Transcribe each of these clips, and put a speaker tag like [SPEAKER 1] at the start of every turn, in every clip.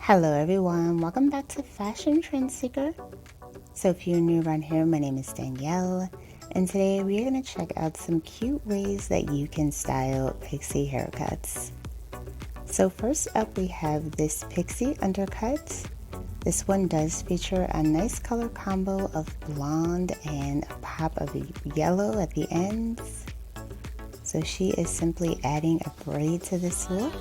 [SPEAKER 1] Hello everyone, welcome back to Fashion Trend Seeker. So if you're new around here, my name is Danielle, and today we're going to check out some cute ways that you can style pixie haircuts. So first up we have this pixie undercut. This one does feature a nice color combo of blonde and a pop of yellow at the ends. So she is simply adding a braid to this look.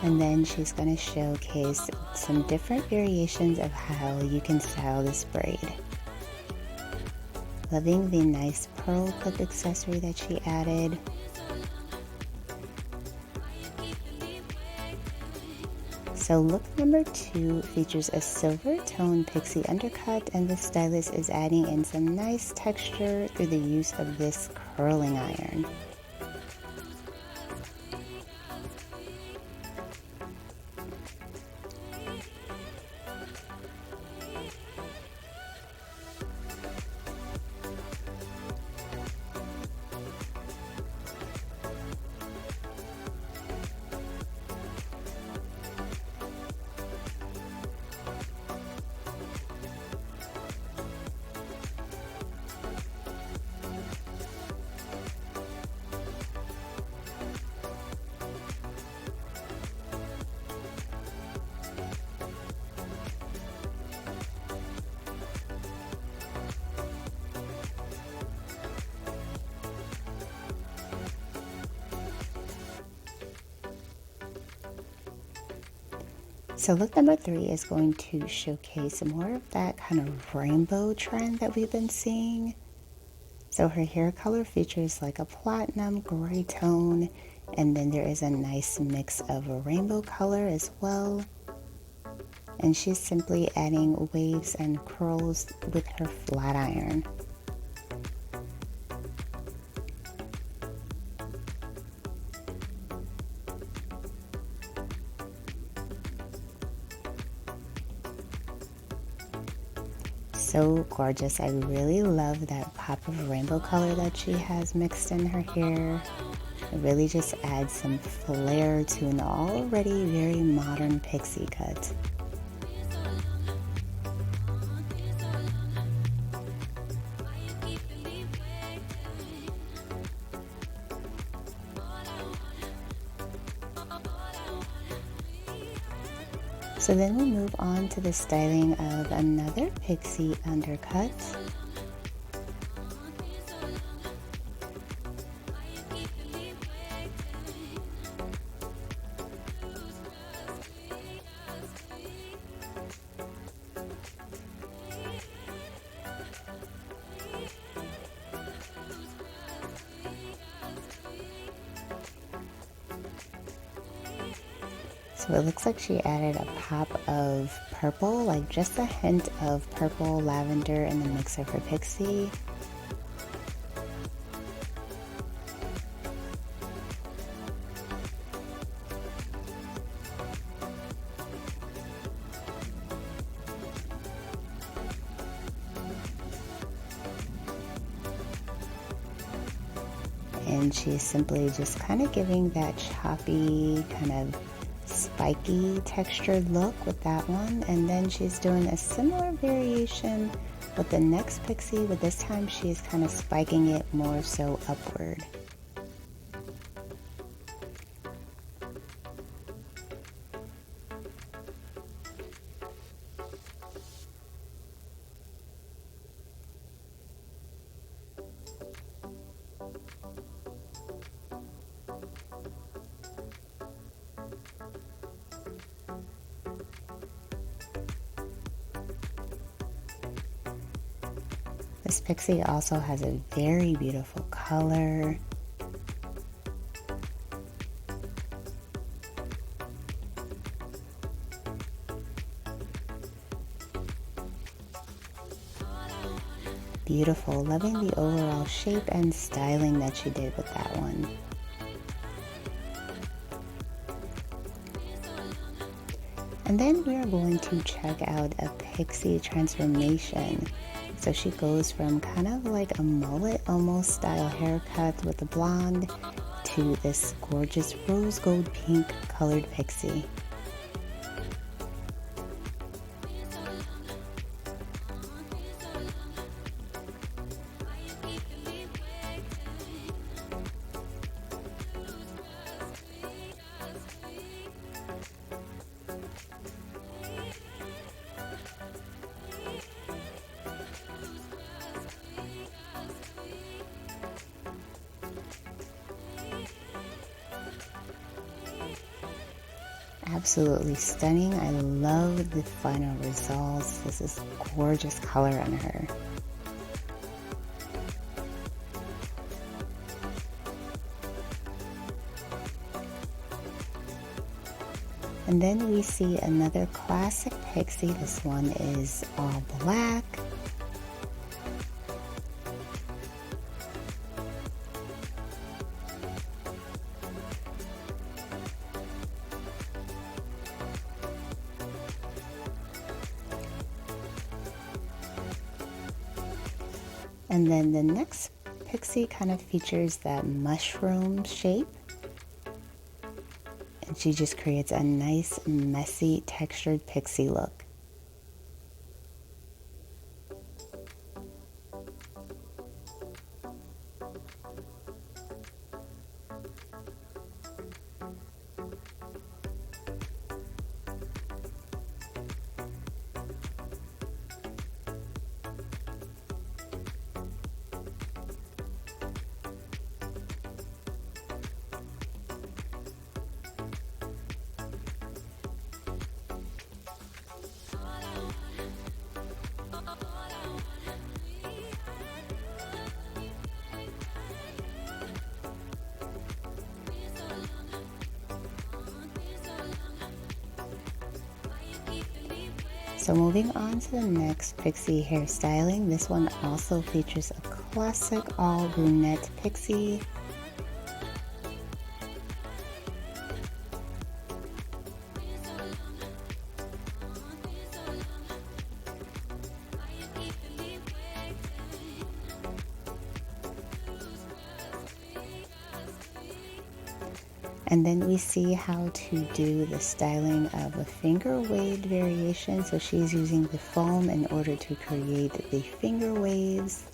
[SPEAKER 1] And then she's going to showcase some different variations of how you can style this braid. Loving the nice pearl clip accessory that she added. So look number 2 features a silver tone pixie undercut, and the stylist is adding in some nice texture through the use of this curling iron. So look number 3 is going to showcase more of that kind of rainbow trend that we've been seeing. So her hair color features like a platinum gray tone, and then there is a nice mix of a rainbow color as well. And she's simply adding waves and curls with her flat iron. So gorgeous. I really love that pop of rainbow color that she has mixed in her hair. It really just adds some flair to an already very modern pixie cut. So then we move on to the styling of another pixie undercut. So it looks like she added a pop of purple, like just a hint of purple lavender in the mix of her pixie. And she's simply just kind of giving that choppy kind of spiky textured look with that one, and then she's doing a similar variation with the next pixie, but this time she's kind of spiking it more so upward. This pixie also has a very beautiful color. Beautiful. Loving the overall shape and styling that she did with that one. And then we are going to check out a Pixie transformation. So she goes from kind of like a mullet almost style haircut with a blonde to this gorgeous rose gold pink colored pixie. Absolutely stunning. I love the final results. This is gorgeous color on her. And then we see another classic pixie. This one is all black. And then the next pixie kind of features that mushroom shape. And she just creates a nice, messy, textured pixie look. So moving on to the next pixie hairstyling, this one also features a classic all brunette pixie. And then we see how to do the styling of a finger waved variation. So she's using the foam in order to create the finger waves.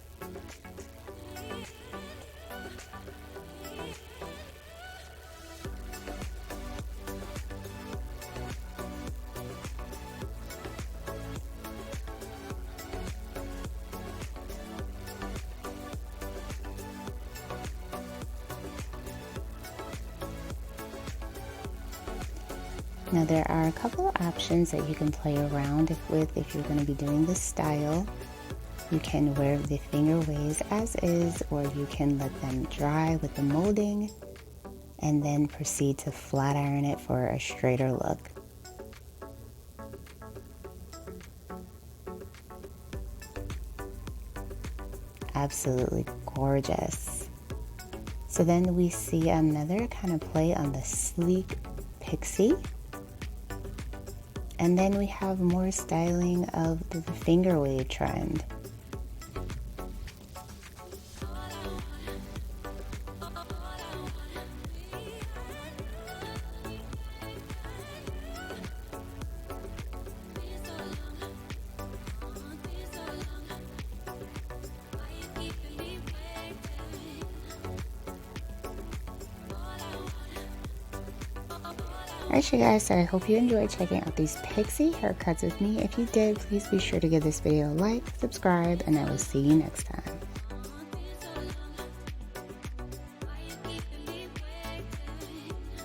[SPEAKER 1] Now there are a couple of options that you can play around with if you're going to be doing this style. You can wear the finger waves as is, or you can let them dry with the molding and then proceed to flat iron it for a straighter look. Absolutely gorgeous. So then we see another kind of play on the sleek pixie. And then we have more styling of the finger wave trend. Alright you guys, so I hope you enjoyed checking out these pixie haircuts with me. If you did, please be sure to give this video a like, subscribe, and I will see you next time.